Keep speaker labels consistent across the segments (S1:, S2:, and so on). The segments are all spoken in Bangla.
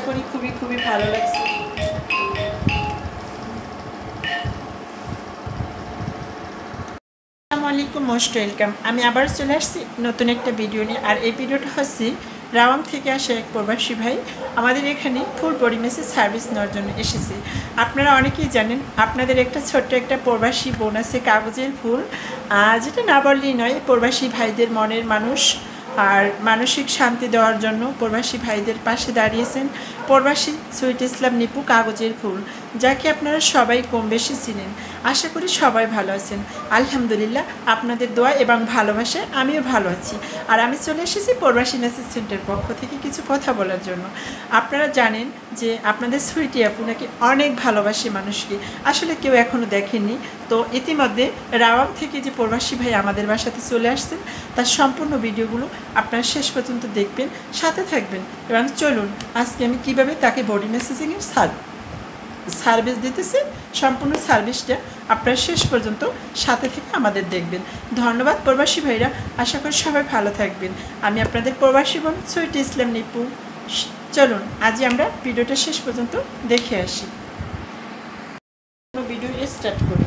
S1: করি খুবই খুবই ভালো লাগছে। আসসালামু আলাইকুম, মোস্ট ওয়েলকাম। আমি আবার চলে আসছি নতুন একটা ভিডিও নিয়ে। আর এই ভিডিওটা হচ্ছে রাওয়াং থেকে আসে এক প্রবাসী ভাই আমাদের এখানে ফুল বডি ম্যাসাজ সার্ভিস নেওয়ার জন্য এসেছে। আপনারা অনেকেই জানেন আপনাদের একটা ছোট্ট একটা প্রবাসী বোন আছে, কাগজের ফুল, যেটা না বললেই নয়। প্রবাসী ভাইদের মনের মানুষ আর মানসিক শান্তি দেওয়ার জন্য প্রবাসী ভাইদের পাশে দাঁড়িয়েছেন প্রবাসী সুইট ইসলাম নিপু কাগজের ফুল, যাকে আপনারা সবাই কম বেশি চিনেন। আশা করি সবাই ভালো আছেন। আলহামদুলিল্লাহ, আপনাদের দোয়া এবং ভালোবাসায় আমিও ভালো আছি। আর আমি চলে এসেছি প্রবাসী মেসেজ সেন্টার পক্ষ থেকে কিছু কথা বলার জন্য। আপনারা জানেন যে আপনাদের সুইটি আপু নাকি অনেক ভালোবাসে মানুষকে, আসলে কেউ এখনও দেখেননি। তো ইতিমধ্যে রাওয়াং থেকে যে প্রবাসী ভাই আমাদের বাসাতে চলে আসছেন তার সম্পূর্ণ ভিডিওগুলো আপনারা শেষ পর্যন্ত দেখবেন, সাথে থাকবেন। এবং চলুন আজকে আমি কীভাবে তাকে বডি মেসেজিংয়ের সার্ভিস দিতেছি, সম্পূর্ণ সার্ভিসটা আপনারা শেষ পর্যন্ত সাথে থেকে আমাদের দেখবেন। ধন্যবাদ প্রবাসী ভাইরা, আশা করি সবাই ভালো থাকবেন। আমি আপনাদের প্রবাসী বোন সুইট ইসলাম নিপু। চলুন আজ আমরা ভিডিওটা শেষ পর্যন্ত দেখে আসি। ভিডিও স্টার্ট করি।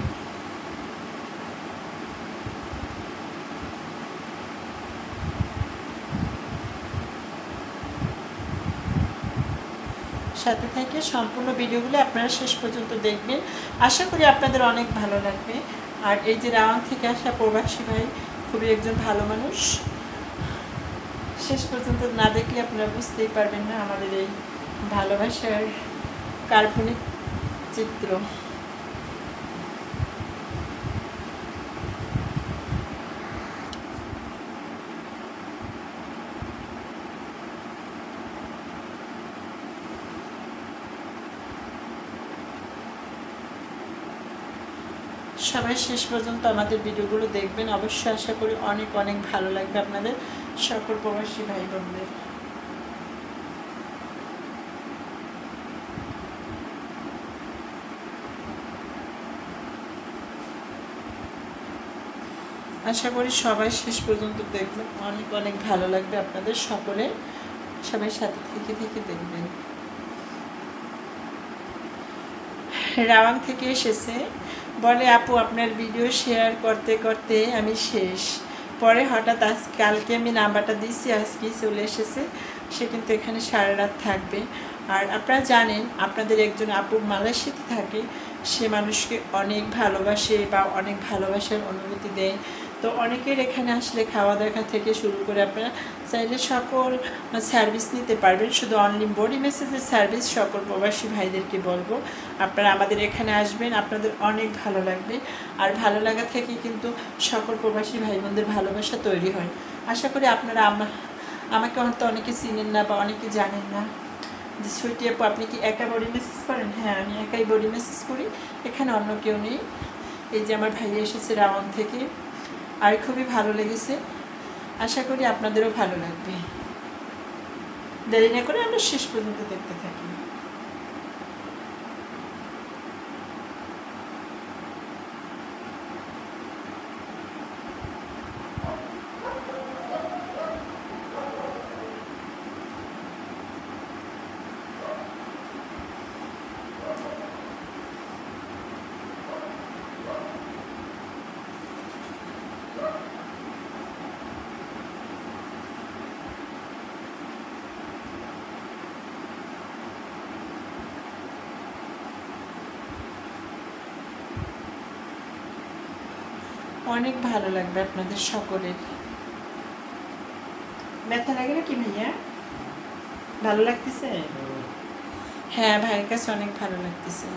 S1: সাথে থেকে সম্পূর্ণ ভিডিওগুলো আপনারা শেষ পর্যন্ত দেখবেন, আশা করি আপনাদের অনেক ভালো লাগবে। আর এই যে রাওয়াং থেকে আসা প্রবাসী ভাই খুবই একজন ভালো মানুষ, শেষ পর্যন্ত না দেখলে আপনারা বুঝতেই পারবেন না আমাদের এই ভালোবাসার কাল্পনিক চিত্র। সবাই শেষ পর্যন্ত আমাদের ভিডিওগুলো দেখবেন, অবশ্যই আশা করি অনেক অনেক ভালো লাগবে আপনাদের সকল প্রবাসী ভাই বোনদের। আশা করি সবাই শেষ পর্যন্ত দেখবেন, অনেক অনেক ভালো লাগবে আপনাদের সকলে। সবাই সাথে থেকে থেকে দেখবেন। রাওয়াং থেকে এসেছে, বলে আপু আপনার ভিডিও শেয়ার করতে করতে আমি শেষ। পরে হঠাৎ কালকে আমি নাম্বারটা দিচ্ছি, আজকেই চলে এসেছে। সে কিন্তু এখানে সারা রাত থাকবে। আর আপনারা জানেন আপনাদের একজন আপু মালয়েশিয়াতে থাকে, সে মানুষকে অনেক ভালোবাসে বা অনেক ভালোবাসার অনুভূতি দেয়। তো অনেকের এখানে আসলে খাওয়া দেখা থেকে শুরু করে আপনারা চাইলে সকল সার্ভিস নিতে পারবেন। শুধু অনলি বডি মেসেজের সার্ভিস সকল প্রবাসী ভাইদেরকে বলবো আপনারা আমাদের এখানে আসবেন, আপনাদের অনেক ভালো লাগবে। আর ভালো লাগা থেকে কিন্তু সকল প্রবাসী ভাই বোনদের ভালোবাসা তৈরি হয়। আশা করি আপনারা আমাকে হয়তো অনেকে চিনেন না বা অনেকে জানেন না যে সুইটি আপু আপনি কি একা বডি মেসেজ করেন? হ্যাঁ, আমি একাই বডি মেসেজ করি, এখানে অন্য কেউ নেই। এই যে আমার ভাইয়া এসেছে রাওয়াং থেকে, আর খুবই ভালো লেগেছে। আশা করি আপনাদেরও ভালো লাগবে। দেরি না করে আমরা শেষ পর্যন্ত দেখতে থাকি। অনেক ভালো লাগবে আপনাদের সকলের। ব্যথা লাগে না কি ভাইয়া? ভালো লাগতেছে? হ্যাঁ, ভাইয়ের কাছে অনেক ভালো লাগতেছে।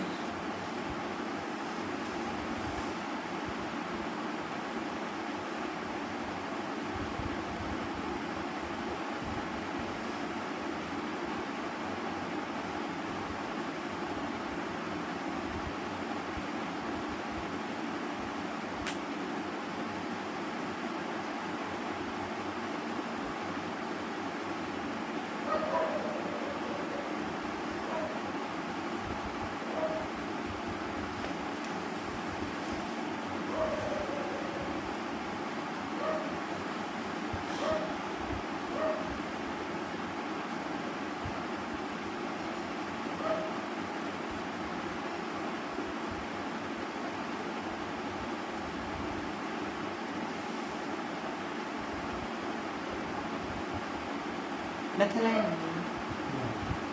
S1: ব্যথা লাগে না?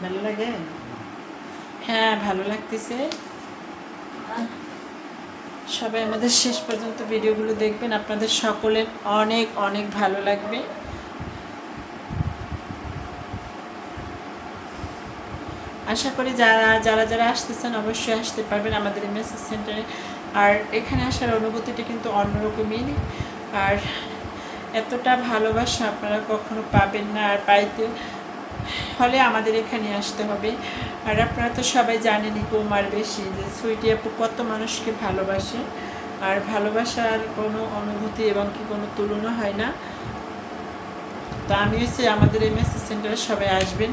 S1: ভালো লাগে? হ্যাঁ, ভালো লাগতেছে। সবাই আমাদের শেষ পর্যন্ত ভিডিওগুলো দেখবেন, আপনাদের সকলের অনেক অনেক ভালো লাগবে। আশা করি যারা যারা যারা আসতেছেন অবশ্যই আসতে পারবেন আমাদের এই মেসেজ সেন্টারে। আর এখানে আসার অনুভূতিটা কিন্তু অন্যরকমই। আর এতটা ভালোবাসা আপনারা কখনো পাবেন না, আর পাইতে হলে আমাদের এখানে আসতে হবে। আর আপনারা তো সবাই জানেনই কম আর বেশি যে সুইটি আপু কত মানুষকে ভালোবাসে, আর ভালোবাসার কোনো অনুভূতি এবং কি কোনো তুলনা হয় না। তো আমি হচ্ছে আমাদের এই মেসেজ সেন্টারে সবাই আসবেন,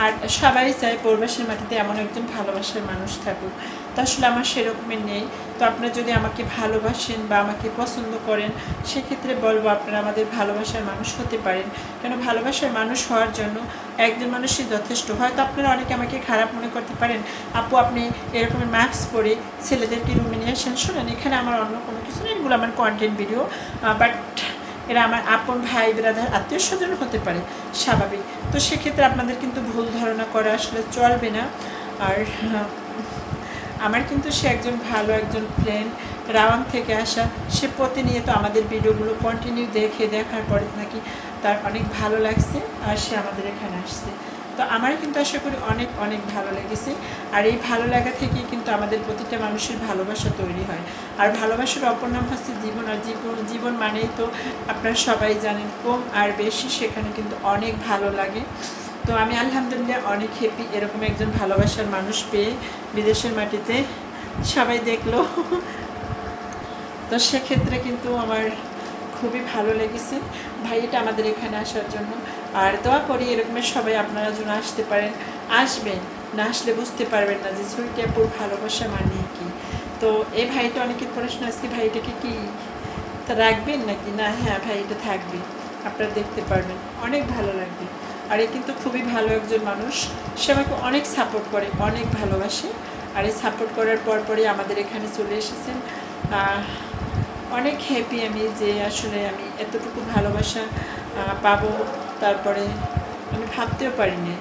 S1: আর সবাই চাই প্রবাসের মাটিতে এমন একজন ভালোবাসার মানুষ থাকুক। তো আসলে আমার সেরকমের নেই। তো আপনারা যদি আমাকে ভালোবাসেন বা আমাকে পছন্দ করেন, সেক্ষেত্রে বলবো আপনারা আমাদের ভালোবাসার মানুষ হতে পারেন। কেন ভালোবাসার মানুষ হওয়ার জন্য একজন মানুষই যথেষ্ট। হয়তো আপনারা অনেকে আমাকে খারাপ মনে করতে পারেন, আপু আপনি এরকমের মাস্ক পরে ছেলেদেরকে রুমে নিয়ে আসেন। শুনেন, এখানে আমার অন্য কোনো কিছু নেই, এগুলো আমার কন্টেন্ট ভিডিও। বাট এরা আমার আপন ভাই ব্রাদার আত্মীয় স্বজন হতে পারে, স্বাভাবিক। তো সেক্ষেত্রে আপনাদের কিন্তু ভুল ধারণা করা আসলে চলবে না। আর আমার কিন্তু সে একজন ভালো একজন ফ্রেন্ড, রাওয়াং থেকে আসা। সে প্রতিনিয়ত আমাদের ভিডিওগুলো কন্টিনিউ দেখার পরে নাকি তার অনেক ভালো লাগছে, আর সে আমাদের এখানে আসছে। তো আমার কিন্তু আশা করি অনেক অনেক ভালো লেগেছে। আর এই ভালো লাগা থেকেই কিন্তু আমাদের প্রতিটা মানুষের ভালোবাসা তৈরি হয়। আর ভালোবাসার অপর নাম হচ্ছে জীবন। আর জীবন মানেই তো আপনারা সবাই জানেন কম আর বেশি, সেখানে কিন্তু অনেক ভালো লাগে। তো আমি আলহামদুলিল্লাহ অনেক হ্যাপি এরকম একজন ভালোবাসার মানুষ পেয়ে বিদেশের মাটিতে। সবাই দেখলো, তো সেক্ষেত্রে কিন্তু আমার খুবই ভালো লেগেছে ভাইটা আমাদের এখানে আসার জন্য। আর দোয়া করি এরকমের সবাই আপনারা যেন আসতে পারেন। আসবেন, না আসলে বুঝতে পারবেন না যে সুইটি আপুর ভালোবাসা মানে কি। তো এই ভাইটা অনেকের প্রশ্ন আজকে ভাইটাকে কি তা রাখবেন নাকি না? হ্যাঁ, ভাইটা থাকবে, আপনারা দেখতে পারবেন, অনেক ভালো লাগবে। আর এ কিন্তু খুবই ভালো একজন মানুষ, সে আমাকে অনেক সাপোর্ট করে, অনেক ভালোবাসে। আর এই সাপোর্ট করার পরপরই আমাদের এখানে চলে এসেছেন। অনেক হ্যাপি আমি যে আসলে আমি এতটুকু ভালোবাসা পাবো। তারপরে আমি ভাবতেও পারিনি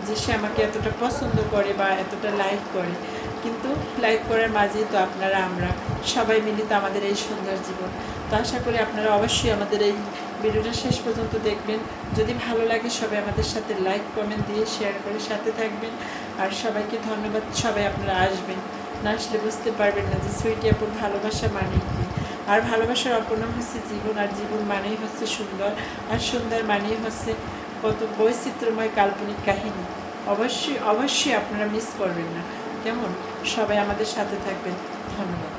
S1: যে সে আমাকে এতটা পছন্দ করে বা এতটা লাইক করে। কিন্তু লাইক করার মাঝেই তো আপনারা আমরা সবাই মিলিত আমাদের এই সুন্দর জীবন। তো আশা করি আপনারা অবশ্যই আমাদের এই ভিডিওটা শেষ পর্যন্ত দেখবেন। যদি ভালো লাগে সবাই আমাদের সাথে লাইক কমেন্ট দিয়ে শেয়ার করে সাথে থাকবেন। আর সবাইকে ধন্যবাদ। সবাই আপনারা আসবেন, না আসলে বুঝতে পারবেন না যে সুইটি আপুর ভালোবাসা মানে কি। আর ভালোবাসার অপর নাম হচ্ছে জীবন। আর জীবন মানেই হচ্ছে সুন্দর, আর সুন্দর মানেই হচ্ছে কত বৈচিত্র্যময় কাল্পনিক কাহিনী। অবশ্যই অবশ্যই আপনারা মিস করবেন না। কেমন? সবাই আমাদের সাথে থাকবেন। ধন্যবাদ।